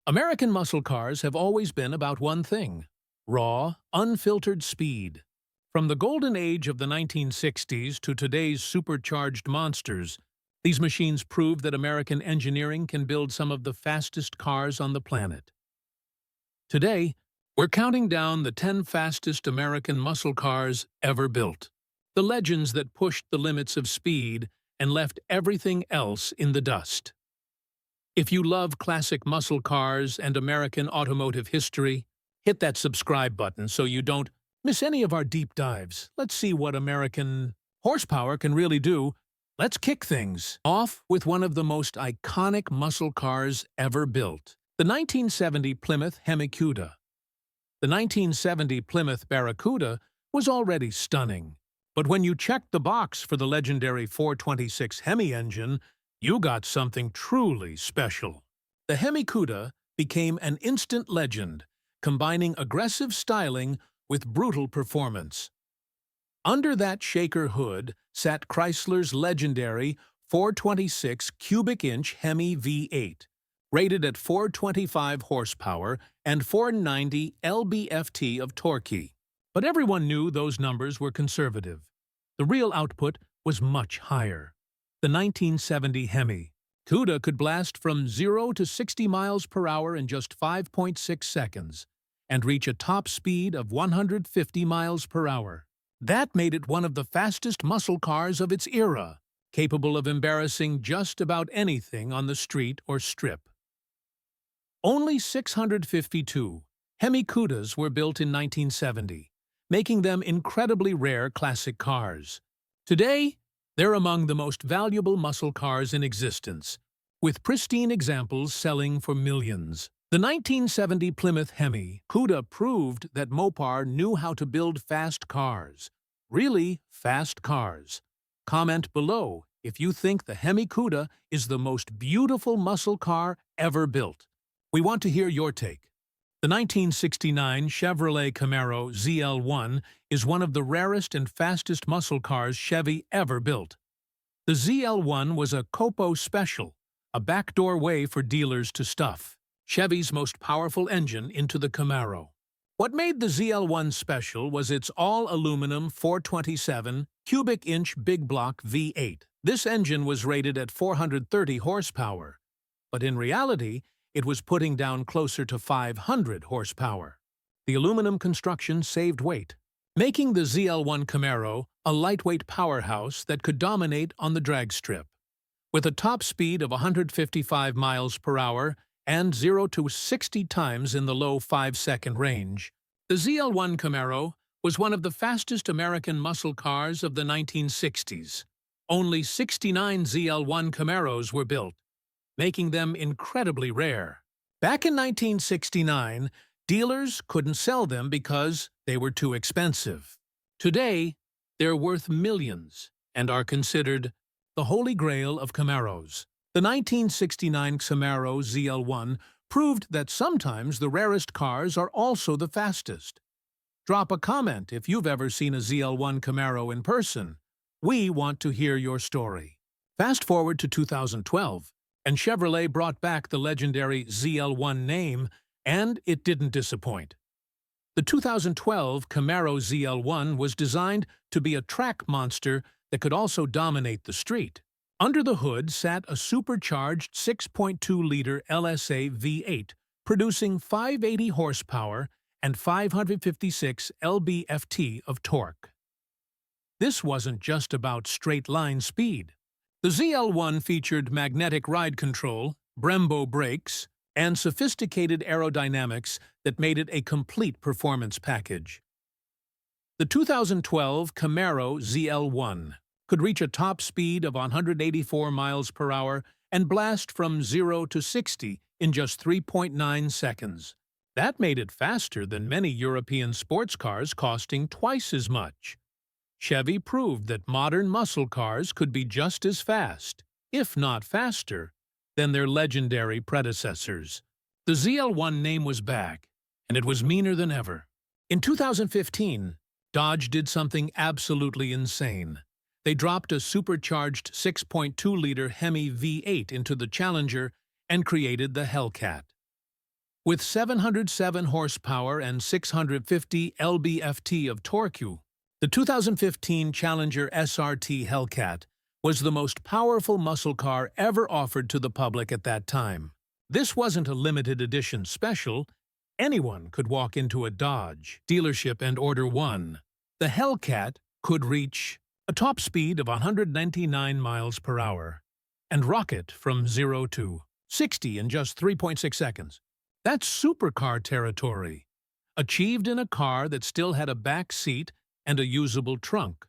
American muscle cars have always been about one thing: raw, unfiltered speed. From the golden age of the 1960s to today's supercharged monsters, these machines prove that American engineering can build some of the fastest cars on the planet. Today, we're counting down the 10 fastest American muscle cars ever built, the legends that pushed the limits of speed and left everything else in the dust. If you love classic muscle cars and American automotive history, hit that subscribe button so you don't miss any of our deep dives. Let's see what American horsepower can really do. Let's kick things off with one of the most iconic muscle cars ever built, the 1970 Plymouth Hemi Cuda. The 1970 Plymouth Barracuda was already stunning, but when you checked the box for the legendary 426 Hemi engine, you got something truly special. The Hemi Cuda became an instant legend, combining aggressive styling with brutal performance. Under that shaker hood sat Chrysler's legendary 426 cubic-inch Hemi V8, rated at 425 horsepower and 490 lb-ft of torque. But everyone knew those numbers were conservative. The real output was much higher. The 1970 Hemi Cuda could blast from 0 to 60 miles per hour in just 5.6 seconds and reach a top speed of 150 miles per hour. That made it one of the fastest muscle cars of its era, capable of embarrassing just about anything on the street or strip. Only 652 Hemi Cudas were built in 1970, making them incredibly rare classic cars. Today, they're among the most valuable muscle cars in existence, with pristine examples selling for millions. The 1970 Plymouth Hemi Cuda proved that Mopar knew how to build fast cars. Really fast cars. Comment below if you think the Hemi Cuda is the most beautiful muscle car ever built. We want to hear your take. The 1969 Chevrolet Camaro ZL1 is one of the rarest and fastest muscle cars Chevy ever built. The ZL1 was a Copo special, a backdoor way for dealers to stuff Chevy's most powerful engine into the Camaro. What made the ZL1 special was its all-aluminum 427 cubic-inch big block V8. This engine was rated at 430 horsepower, but in reality, it was putting down closer to 500 horsepower. The aluminum construction saved weight, making the ZL1 Camaro a lightweight powerhouse that could dominate on the drag strip. With a top speed of 155 miles per hour and 0 to 60 times in the low 5-second range, the ZL1 Camaro was one of the fastest American muscle cars of the 1960s. Only 69 ZL1 Camaros were built, making them incredibly rare. Back in 1969, dealers couldn't sell them because they were too expensive. Today, they're worth millions and are considered the holy grail of Camaros. The 1969 Camaro ZL1 proved that sometimes the rarest cars are also the fastest. Drop a comment if you've ever seen a ZL1 Camaro in person. We want to hear your story. Fast forward to 2012. And Chevrolet brought back the legendary ZL1 name, and it didn't disappoint. The 2012 Camaro ZL1 was designed to be a track monster that could also dominate the street. Under the hood sat a supercharged 6.2-liter LSA V8, producing 580 horsepower and 556 lb-ft of torque. This wasn't just about straight-line speed. The ZL1 featured magnetic ride control, Brembo brakes, and sophisticated aerodynamics that made it a complete performance package. The 2012 Camaro ZL1 could reach a top speed of 184 miles per hour and blast from 0 to 60 in just 3.9 seconds. That made it faster than many European sports cars, costing twice as much. Chevy proved that modern muscle cars could be just as fast, if not faster, than their legendary predecessors. The ZL1 name was back, and it was meaner than ever. In 2015, Dodge did something absolutely insane. They dropped a supercharged 6.2-liter Hemi V8 into the Challenger and created the Hellcat. With 707 horsepower and 650 lb-ft of torque, the 2015 Challenger SRT Hellcat was the most powerful muscle car ever offered to the public at that time. This wasn't a limited edition special. Anyone could walk into a Dodge dealership and order one. The Hellcat could reach a top speed of 199 miles per hour and rocket from 0 to 60 in just 3.6 seconds. That's supercar territory, achieved in a car that still had a back seat and a usable trunk.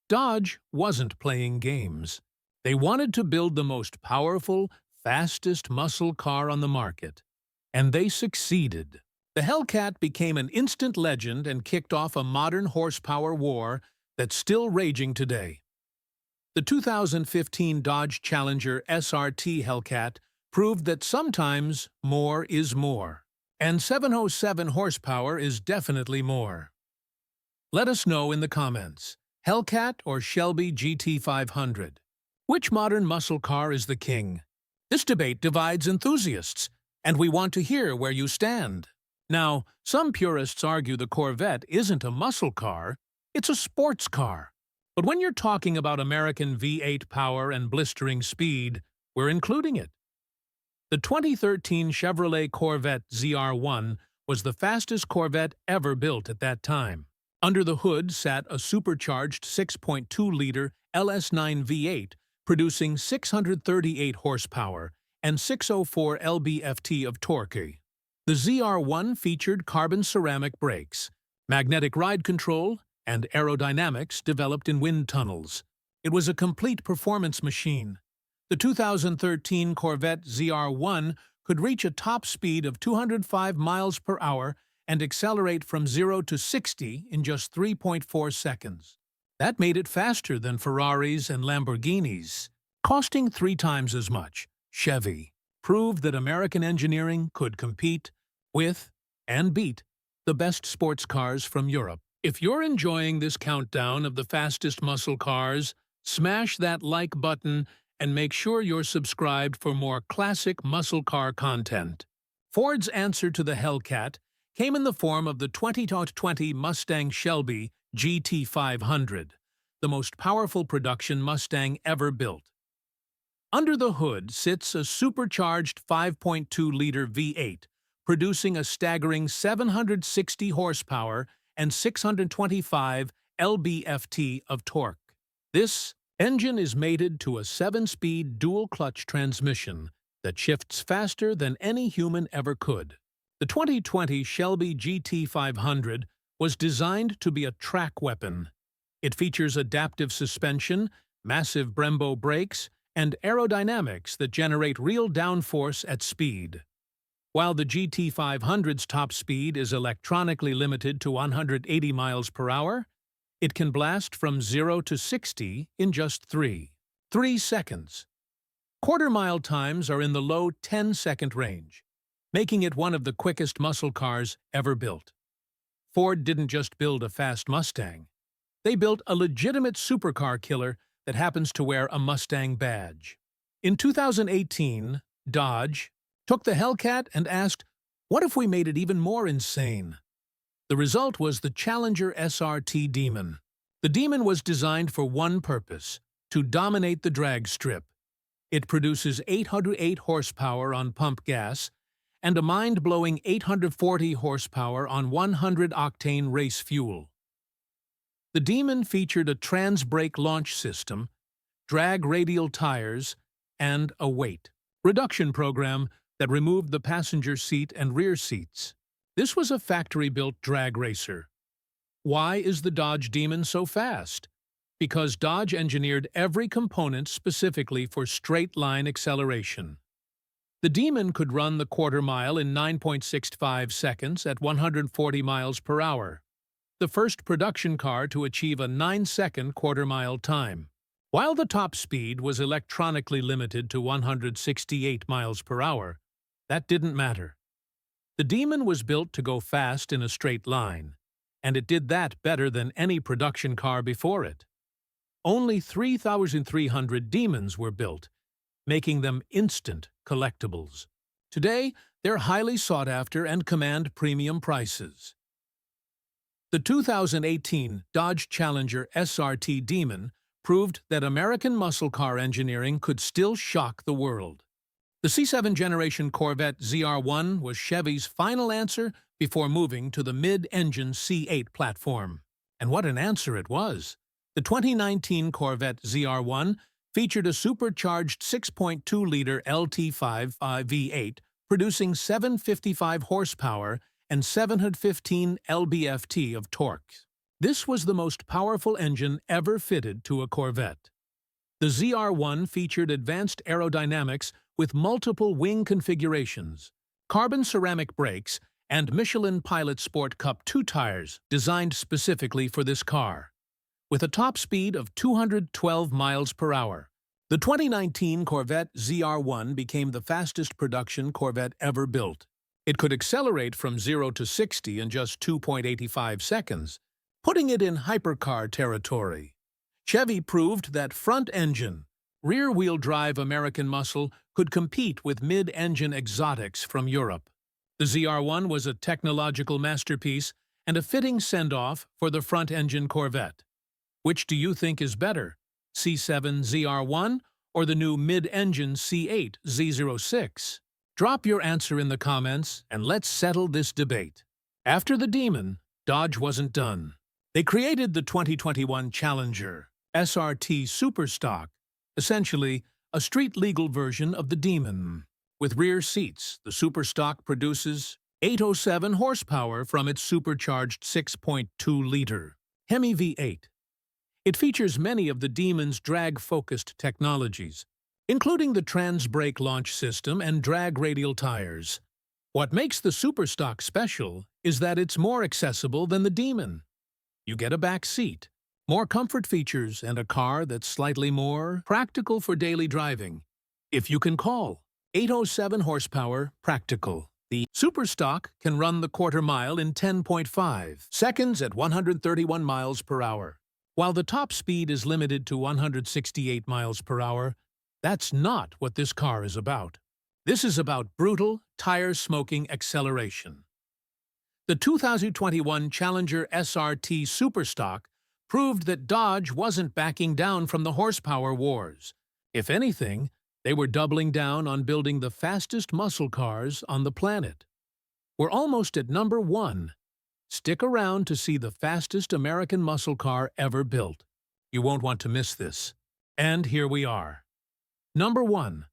Dodge wasn't playing games. They wanted to build the most powerful, fastest muscle car on the market. And they succeeded. The Hellcat became an instant legend and kicked off a modern horsepower war that's still raging today. The 2015 Dodge Challenger SRT Hellcat proved that sometimes more is more. And 707 horsepower is definitely more. Let us know in the comments, Hellcat or Shelby GT500? Which modern muscle car is the king? This debate divides enthusiasts, and we want to hear where you stand. Now, some purists argue the Corvette isn't a muscle car, it's a sports car. But when you're talking about American V8 power and blistering speed, we're including it. The 2013 Chevrolet Corvette ZR1 was the fastest Corvette ever built at that time. Under the hood sat a supercharged 6.2-liter LS9 V8, producing 638 horsepower and 604 lb-ft of torque. The ZR1 featured carbon ceramic brakes, magnetic ride control, and aerodynamics developed in wind tunnels. It was a complete performance machine. The 2013 Corvette ZR1 could reach a top speed of 205 miles per hour and accelerate from 0 to 60 in just 3.4 seconds. That made it faster than Ferraris and Lamborghinis. Costing 3 times as much, Chevy proved that American engineering could compete with and beat the best sports cars from Europe. If you're enjoying this countdown of the fastest muscle cars, smash that like button and make sure you're subscribed for more classic muscle car content. Ford's answer to the Hellcat came in the form of the 2020 Mustang Shelby GT500, the most powerful production Mustang ever built. Under the hood sits a supercharged 5.2-liter V8, producing a staggering 760 horsepower and 625 lb-ft of torque. This engine is mated to a 7-speed dual-clutch transmission that shifts faster than any human ever could. The 2020 Shelby GT500 was designed to be a track weapon. It features adaptive suspension, massive Brembo brakes, and aerodynamics that generate real downforce at speed. While the GT500's top speed is electronically limited to 180 miles per hour, it can blast from 0 to 60 in just 3 seconds. Quarter-mile times are in the low 10-second range, making it one of the quickest muscle cars ever built. Ford didn't just build a fast Mustang. They built a legitimate supercar killer that happens to wear a Mustang badge. In 2018, Dodge took the Hellcat and asked, what if we made it even more insane? The result was the Challenger SRT Demon. The Demon was designed for one purpose: to dominate the drag strip. It produces 808 horsepower on pump gas and a mind-blowing 840 horsepower on 100-octane race fuel. The Demon featured a trans-brake launch system, drag radial tires, and a weight reduction program that removed the passenger seat and rear seats. This was a factory-built drag racer. Why is the Dodge Demon so fast? Because Dodge engineered every component specifically for straight-line acceleration. The Demon could run the quarter-mile in 9.65 seconds at 140 miles per hour, the first production car to achieve a 9-second quarter-mile time. While the top speed was electronically limited to 168 miles per hour, that didn't matter. The Demon was built to go fast in a straight line, and it did that better than any production car before it. Only 3,300 Demons were built, making them instant collectibles. Today, They're highly sought after and command premium prices. The 2018 Dodge Challenger SRT Demon proved that American muscle car engineering could still shock the world. The C7 generation Corvette ZR1 was Chevy's final answer before moving to the mid-engine C8 platform. And what an answer it was! The 2019 Corvette ZR1 featured a supercharged 6.2-liter LT5 V8, producing 755 horsepower and 715 lb-ft of torque. This was the most powerful engine ever fitted to a Corvette. The ZR1 featured advanced aerodynamics with multiple wing configurations, carbon ceramic brakes, and Michelin Pilot Sport Cup 2 tires designed specifically for this car. With a top speed of 212 miles per hour, the 2019 Corvette ZR1 became the fastest production Corvette ever built. It could accelerate from 0 to 60 in just 2.85 seconds, putting it in hypercar territory. Chevy proved that front-engine, rear-wheel drive American muscle could compete with mid-engine exotics from Europe. The ZR1 was a technological masterpiece and a fitting send-off for the front-engine Corvette. Which do you think is better, C7 ZR1 or the new mid-engine C8 Z06? Drop your answer in the comments and let's settle this debate. After the Demon, Dodge wasn't done. They created the 2021 Challenger SRT Superstock, essentially a street-legal version of the Demon. With rear seats, the Superstock produces 807 horsepower from its supercharged 6.2-liter Hemi V8. It features many of the Demon's drag-focused technologies, including the trans-brake launch system and drag radial tires. What makes the Superstock special is that it's more accessible than the Demon. You get a back seat, more comfort features, and a car that's slightly more practical for daily driving. If you can call 807 horsepower practical. The Superstock can run the quarter mile in 10.5 seconds at 131 miles per hour. While the top speed is limited to 168 miles per hour, that's not what this car is about. This is about brutal, tire-smoking acceleration. The 2021 Challenger SRT Superstock proved that Dodge wasn't backing down from the horsepower wars. If anything, they were doubling down on building the fastest muscle cars on the planet. We're almost at number 1. Stick around to see the fastest American muscle car ever built. You won't want to miss this. And here we are. Number 1.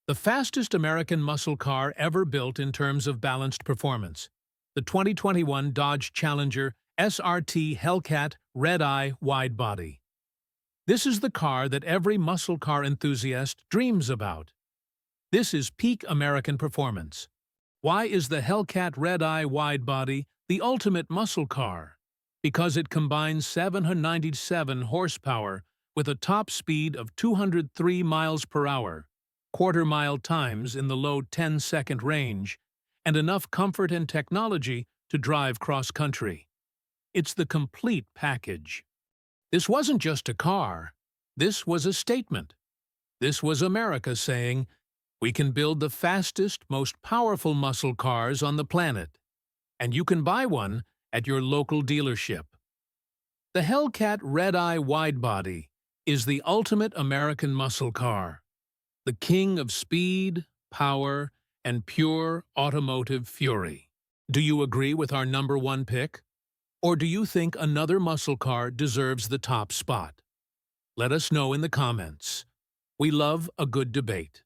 The fastest American muscle car ever built in terms of balanced performance. The 2021 Dodge Challenger SRT Hellcat Redeye Widebody. This is the car that every muscle car enthusiast dreams about. This is peak American performance. Why is the Hellcat Redeye Widebody the ultimate muscle car? Because it combines 797 horsepower with a top speed of 203 miles per hour, quarter-mile times in the low 10-second range, and enough comfort and technology to drive cross-country. It's the complete package. This wasn't just a car. This was a statement. This was America saying, we can build the fastest, most powerful muscle cars on the planet, and you can buy one at your local dealership. The Hellcat Redeye Widebody is the ultimate American muscle car, the king of speed, power, and pure automotive fury. Do you agree with our number 1 pick? Or do you think another muscle car deserves the top spot? Let us know in the comments. We love a good debate.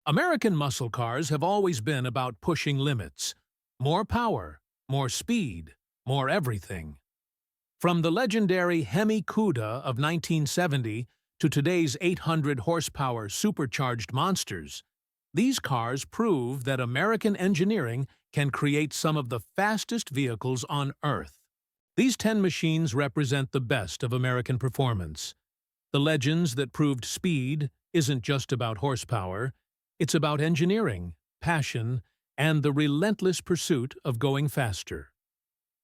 American muscle cars have always been about pushing limits. More power, more speed, more everything. From the legendary Hemi Cuda of 1970 to today's 800-horsepower supercharged monsters, these cars prove that American engineering can create some of the fastest vehicles on Earth. These 10 machines represent the best of American performance. The legends that proved speed isn't just about horsepower, it's about engineering, passion, and the relentless pursuit of going faster.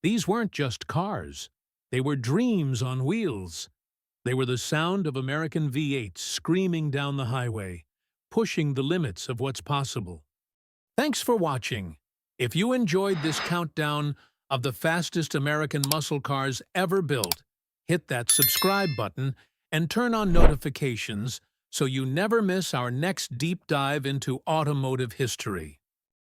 These weren't just cars. They were dreams on wheels. They were the sound of American V8s screaming down the highway, pushing the limits of what's possible. Thanks for watching. If you enjoyed this countdown of the fastest American muscle cars ever built, hit that subscribe button and turn on notifications so you never miss our next deep dive into automotive history.